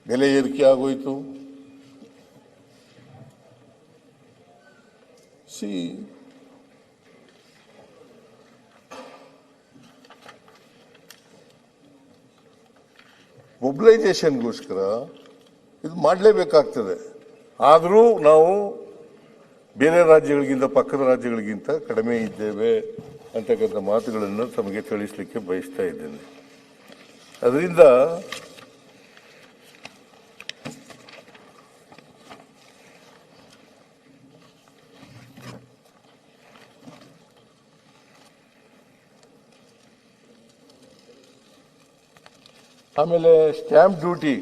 ಬೆಲೆ ಏರಿಕೆ ಆಗೋಯ್ತು. ಮೊಬಿಲೈಸೇಷನ್ಗೋಸ್ಕರ ಇದು ಮಾಡಲೇಬೇಕಾಗ್ತದೆ. ಆದರೂ ನಾವು ಬೇರೆ ರಾಜ್ಯಗಳಿಗಿಂತ ಪಕ್ಕದ ರಾಜ್ಯಗಳಿಗಿಂತ ಕಡಿಮೆ ಇದ್ದೇವೆ ಅಂತಕ್ಕಂಥ ಮಾತುಗಳನ್ನು ತಮಗೆ ತಿಳಿಸಲಿಕ್ಕೆ ಬಯಸ್ತಾ ಇದ್ದೇನೆ. ಅದರಿಂದ ಆಮೇಲೆ ಸ್ಟ್ಯಾಂಪ್ ಡ್ಯೂಟಿ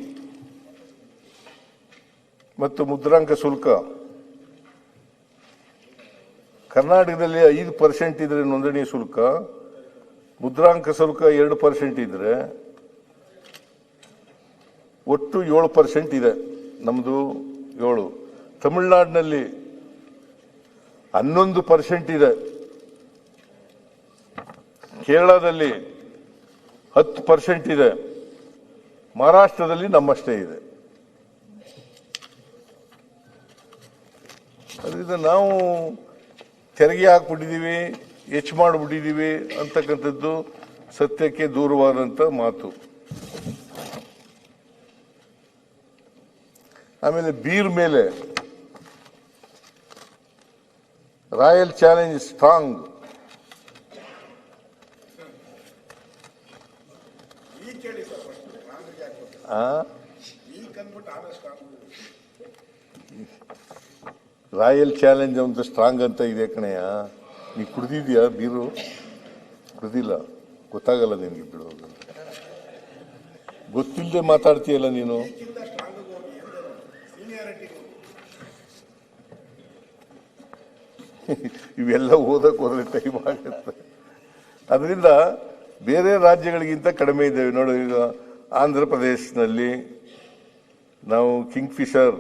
ಮತ್ತು ಮುದ್ರಾಂಕ ಶುಲ್ಕ ಕರ್ನಾಟಕದಲ್ಲಿ 5% ಇದ್ರೆ ನೋಂದಣಿ ಶುಲ್ಕ, ಮುದ್ರಾಂಕ ಶುಲ್ಕ 2% ಇದ್ರೆ ಒಟ್ಟು 7% ಇದೆ. ನಮ್ಮದು 7. ತಮಿಳುನಾಡಿನಲ್ಲಿ 11% ಇದೆ. ಕೇರಳದಲ್ಲಿ 10% ಇದೆ. ಮಹಾರಾಷ್ಟ್ರದಲ್ಲಿ ನಮ್ಮಷ್ಟೇ ಇದೆ. ಅದರಿಂದ ನಾವು ತೆರಿಗೆ ಹಾಕ್ಬಿಟ್ಟಿದ್ದೀವಿ, ಹೆಚ್ಚು ಮಾಡಿಬಿಟ್ಟಿದ್ದೀವಿ ಅಂತಕ್ಕಂಥದ್ದು ಸತ್ಯಕ್ಕೆ ದೂರವಾದಂಥ ಮಾತು. ಆಮೇಲೆ ಬೀರ್ ಮೇಲೆ royal challenge strong royal challenge ಅಂತ ಸ್ಟ್ರಾಂಗ್ ಅಂತ ಇದೆ ಕಣಯ್ಯ. ನೀ ಕುಡ್ದಿದ್ಯಾ ಬೀರು? ಕುಡ್ದಿಲ್ಲ, ಗೊತ್ತಾಗಲ್ಲ ನಿನ್ಗೆ. ಬಿಡೋದು ಗೊತ್ತಿಲ್ಲದೆ ಮಾತಾಡ್ತೀಯಲ್ಲ ನೀನು. ಇವೆಲ್ಲ ಓದಕ್ಕೆ ಹೋದ್ರೆ ಟೈಮ್ ಆಗುತ್ತೆ. ಅದರಿಂದ ಬೇರೆ ರಾಜ್ಯಗಳಿಗಿಂತ ಕಡಿಮೆ ಇದ್ದೇವೆ. ನೋಡಿ, ಈಗ ಆಂಧ್ರ ಪ್ರದೇಶನಲ್ಲಿ ನಾವು ಕಿಂಗ್ ಫಿಶರ್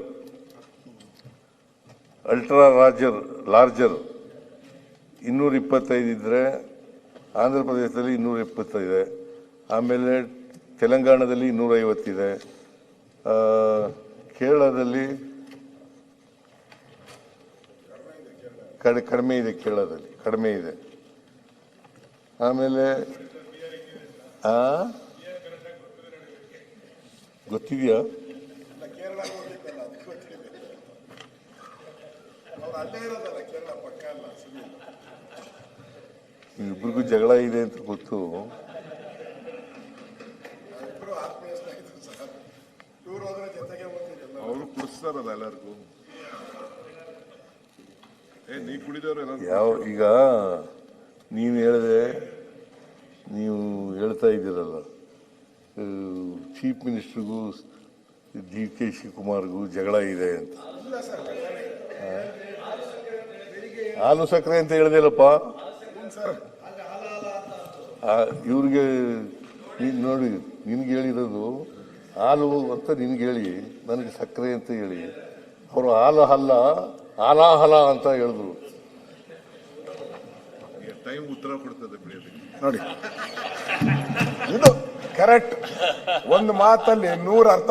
ಅಲ್ಟ್ರಾ ಲಾರ್ಜರ್ 225 ಇದ್ರೆ ಆಂಧ್ರ ಪ್ರದೇಶದಲ್ಲಿ 220 ಇದೆ. ಆಮೇಲೆ ತೆಲಂಗಾಣದಲ್ಲಿ 250 ಇದೆ. ಕೇರಳದಲ್ಲಿ ಕಡಿಮೆ ಇದೆ. ಕೇರಳದಲ್ಲಿ ಕಡಿಮೆ ಇದೆ. ಆಮೇಲೆ ಗೊತ್ತಿದೆಯಾ? ಇಬ್ಬರಿಗೂ ಜಗಳ ಇದೆ ಅಂತ ಗೊತ್ತು. ಅವರು ಕುಡಿಸ್ತಾರಲ್ಲ ಎಲ್ಲರಿಗೂ. ಯಾವ ಈಗ ನೀನು ಹೇಳಿದೆ, ನೀವು ಹೇಳ್ತಾ ಇದ್ದೀರಲ್ಲ, ಚೀಫ್ ಮಿನಿಸ್ಟರ್ಗೂ DK ಶಿವಕುಮಾರ್ಗೂ ಜಗಳ ಇದೆ ಅಂತ. ಹಾಲು ಸಕ್ಕರೆ ಅಂತ ಹೇಳ್ದಿಲ್ಲಪ್ಪ. ಇವ್ರಿಗೆ ನೋಡಿ, ನಿನ್ಗೆ ಹೇಳಿರೋದು ಹಾಲು ಅಂತ ನಿನ್ಗೆ ಹೇಳಿ, ನನಗೆ ಸಕ್ಕರೆ ಅಂತ ಹೇಳಿ, ಅವರು ಹಾಲು ಹಲ್ಲ ಹಾಲಾಹಲ ಅಂತ ಹೇಳಿದ್ರು. ಟೈಮ್ ಉತ್ತರ ಕೊಡ್ತದೆ ನೋಡಿ, ಇದು ಕರೆಕ್ಟ್. ಒಂದು ಮಾತಲ್ಲಿ 100 ಅರ್ಥ.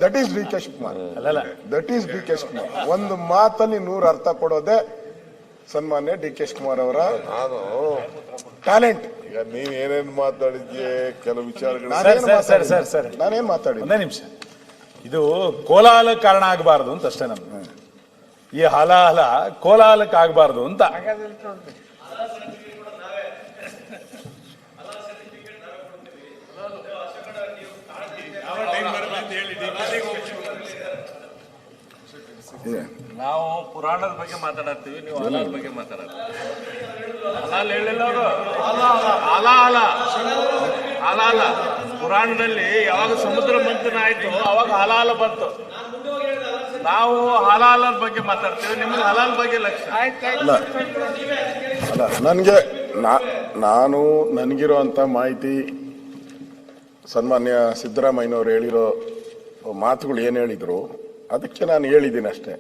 That is DK Shivakumar. That is DK Shivakumar. ಒಂದು ಮಾತಲ್ಲಿ 100 ಅರ್ಥ ಕೊಡೋದೇ ಸನ್ಮಾನ್ಯ DK ಶಿವಕುಮಾರ್ ಅವರ ಟ್ಯಾಲೆಂಟ್. ಈಗ ನೀನ್ ಏನೇನ್ ಮಾತಾಡಿದ್ಯೆ, ಕೆಲವು ವಿಚಾರಗಳು ನಾನೇನ್ ಮಾತಾಡಿ. ಒಂದೇ ನಿಮಿಷ, ಇದು ಕೋಲಾಹಲ ಕಾರಣ ಆಗಬಾರದು ಅಂತ ಅಷ್ಟೇ. ನಮ್ದು ಈ ಹಲಾಹಲ ಕೋಲಾಹಲಕ್ಕೆ ಆಗಬಾರದು ಅಂತ. ನಾವು ಪುರಾಣದ ಬಗ್ಗೆ ಮಾತಾಡತ್ತೀವಿ, ನೀವು ಹಲಾಲ್ ಬಗ್ಗೆ ಮಾತಾಡತ್ತೀವಿ. ಹಲಾಲ್ ಹೇಳಿಲ್ಲ ಅವರು. ಹಲಾಲ ಪುರಾಣದಲ್ಲಿ ಯಾವಾಗ ಸಮುದ್ರ ಮಂಥನ ಆಯ್ತು ಅವಾಗ ಹಲಾಲ ಬಂತು. ನಾವು ಹಲಾಲ ಬಗ್ಗೆ ಮಾತಾಡ್ತೀವಿ, ನಿಮ್ಗೆ ಹಲಾಲ್ ಬಗ್ಗೆ ಲಕ್ಷ್ಯ. ಅಲ್ಲ, ನಾನು ನನಗಿರುವಂತ ಮಾಹಿತಿ ಸನ್ಮಾನ್ಯ ಸಿದ್ದರಾಮಯ್ಯನವ್ರು ಹೇಳಿರೋ ಮಾತುಗಳು ಏನು ಹೇಳಿದ್ರು ಅದಕ್ಕೆ ನಾನು ಹೇಳಿದ್ದೀನಿ ಅಷ್ಟೇ.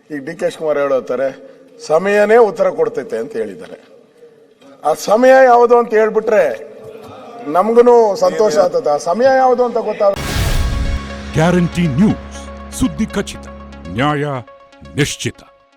ಈಗ DK ಶಿವಕುಮಾರ್ ಹೇಳೋತಾರೆ ಸಮಯನೇ ಉತ್ತರ ಕೊಡ್ತೈತೆ ಅಂತ ಹೇಳಿದ್ದಾರೆ. ಆ ಸಮಯ ಯಾವುದು ಅಂತ ಹೇಳ್ಬಿಟ್ರೆ ನಮ್ಗೂ ಸಂತೋಷ ಆಗ್ತದೆ. ಆ ಸಮಯ ಯಾವುದು ಅಂತ ಗೊತ್ತಾಗ ಗ್ಯಾರಂಟಿ ನ್ಯೂಸ್, ಸುದ್ದಿ ಖಚಿತ, ನ್ಯಾಯ ನಿಶ್ಚಿತ.